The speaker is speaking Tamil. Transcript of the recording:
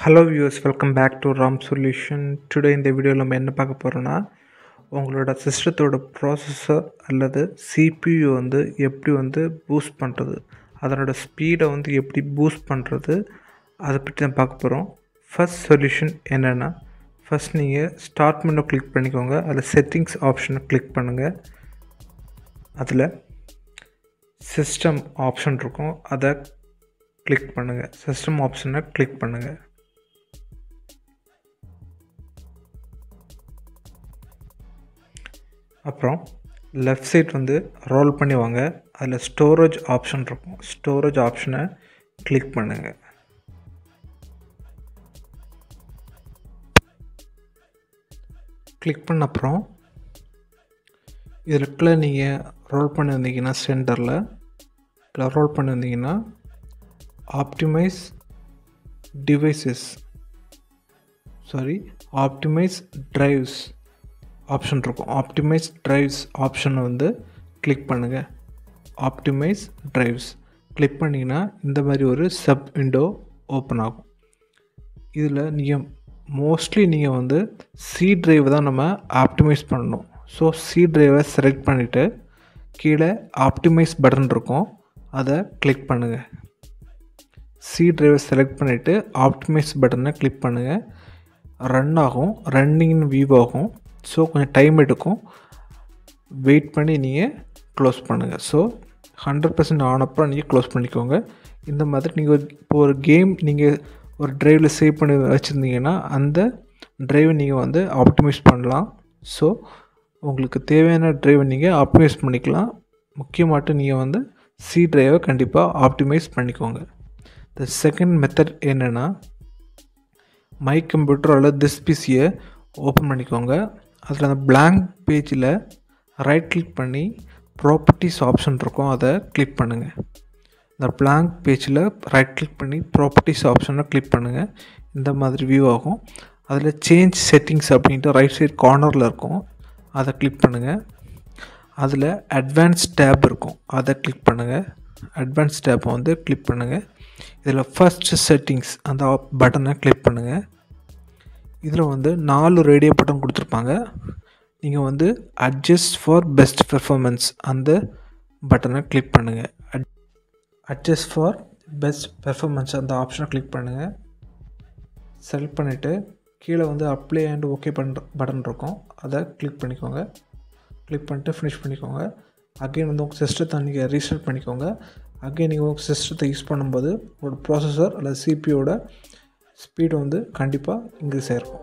Hello viewers, welcome back to RAM Solution. Today in the video நம்ம என்ன பார்க்க போறோம்னா உங்களோட சிஸ்டத்தோட ப்ராசஸர் அல்லது CPU வந்து எப்படி வந்து பூஸ்ட் பண்ணுறது, அதனோட ஸ்பீடை வந்து எப்படி பூஸ்ட் பண்ணுறது, அதை பற்றி தான் பார்க்க போகிறோம். ஃபர்ஸ்ட் சொல்யூஷன் என்னென்னா, ஃபர்ஸ்ட் நீங்கள் ஸ்டார்ட் மெனு கிளிக் பண்ணிக்கோங்க. அதில் செட்டிங்ஸ் ஆப்ஷனை கிளிக் பண்ணுங்கள். அதில் சிஸ்டம் ஆப்ஷன் இருக்கும், அதை கிளிக் பண்ணுங்கள். சிஸ்டம் ஆப்ஷனை கிளிக் பண்ணுங்கள். அப்புறம் லெஃப்ட் சைட் வந்து ரோல் பண்ணி வாங்க. அதில் ஸ்டோரேஜ் ஆப்ஷன் இருக்கும், ஸ்டோரேஜ் ஆப்ஷனை கிளிக் பண்ணுங்கள். கிளிக் பண்ண அப்புறம் இதுக்குள்ள நீங்கள் ரோல் பண்ணி வந்தீங்கன்னா சென்டரில் இல்லை ரோல் பண்ணி வந்தீங்கன்னா ஆப்டிமைஸ் ட்ரைவ்ஸ் ஆப்ஷன் இருக்கும். ஆப்டிமைஸ் ட்ரைவ்ஸ் ஆப்ஷனை வந்து கிளிக் பண்ணுங்கள். ஆப்டிமைஸ் ட்ரைவ்ஸ் கிளிக் பண்ணிங்கன்னா இந்த மாதிரி ஒரு சப் விண்டோ ஓப்பன் ஆகும். இதில் நீங்கள் மோஸ்ட்லி நீங்கள் வந்து சி ட்ரைவ் தான் நம்ம ஆப்டிமைஸ் பண்ணணும். ஸோ சி ட்ரைவை செலக்ட் பண்ணிவிட்டு கீழே ஆப்டிமைஸ் பட்டன் இருக்கும், அதை கிளிக் பண்ணுங்கள். சி ட்ரைவை செலக்ட் பண்ணிவிட்டு ஆப்டிமைஸ் பட்டனை கிளிக் பண்ணுங்கள். ரன் ஆகும், ரன்னிங்னு வியூ ஆகும். ஸோ கொஞ்சம் டைம் எடுக்கும், வெயிட் பண்ணி நீங்கள் க்ளோஸ் பண்ணுங்கள். ஸோ 100% ஆனப்போ நீங்கள் க்ளோஸ் பண்ணிக்கோங்க. இந்த மாதிரி நீங்கள் இப்போ ஒரு கேம் நீங்கள் ஒரு ட்ரைவில் சேவ் பண்ணி வச்சுருந்தீங்கன்னா அந்த ட்ரைவை நீங்கள் வந்து ஆப்டிமைஸ் பண்ணலாம். ஸோ உங்களுக்கு தேவையான ட்ரைவை நீங்கள் ஆப்டிமைஸ் பண்ணிக்கலாம். முக்கியமாட்டு நீங்கள் வந்து சி ட்ரைவை கண்டிப்பாக ஆப்டிமைஸ் பண்ணிக்கோங்க. த செகண்ட் மெத்தட் என்னென்னா, மை கம்ப்யூட்டர் அல்லது திஸ் பிசியை ஓப்பன் பண்ணிக்கோங்க. அதில் அந்த blank பேஜில் ரைட் கிளிக் பண்ணி ப்ராப்பர்ட்டிஸ் ஆப்ஷன் இருக்கும், அதை கிளிக் பண்ணுங்கள். இந்த blank பேஜில் ரைட் கிளிக் பண்ணி ப்ராப்பர்ட்டிஸ் ஆப்ஷனை கிளிக் பண்ணுங்கள். இந்த மாதிரி வியூ ஆகும். அதில் சேஞ்ச் செட்டிங்ஸ் அப்படின்ட்டு ரைட் சைட் கார்னரில் இருக்கும், அதை கிளிக் பண்ணுங்கள். அதில் அட்வான்ஸ் டேப் இருக்கும், அதை கிளிக் பண்ணுங்கள். அட்வான்ஸ் டேப்பை வந்து கிளிக் பண்ணுங்கள். இதில் ஃபர்ஸ்ட் செட்டிங்ஸ் அந்த பட்டனை கிளிக் பண்ணுங்கள். இதில் வந்து 4 ரேடியோ பட்டன் கொடுத்துருப்பாங்க. நீங்கள் வந்து அட்ஜஸ்ட் ஃபார் பெஸ்ட் பெர்ஃபார்மன்ஸ் அந்த பட்டனை கிளிக் பண்ணுங்கள். அட்ஜஸ்ட் ஃபார் பெஸ்ட் பெர்ஃபார்மன்ஸ் அந்த ஆப்ஷனை கிளிக் பண்ணுங்கள். செலக்ட் பண்ணிவிட்டு கீழே வந்து அப்ளை அண்ட் ஓகே பட்டன் இருக்கும், அதை கிளிக் பண்ணிக்கோங்க. கிளிக் பண்ணிட்டு ஃபினிஷ் பண்ணிக்கோங்க. அகைன் வந்து உங்கள் சிஸ்டத்தை நீங்கள் ரீஸ்டார்ட் பண்ணிக்கோங்க. அகைன் நீங்கள் உங்கள் சிஸ்டத்தை யூஸ் பண்ணும்போது உங்களோட ப்ராசஸர் அல்லது சிபியோட ஸ்பீடு வந்து கண்டிப்பாக இன்க்ரீஸ் ஆகிருக்கும்.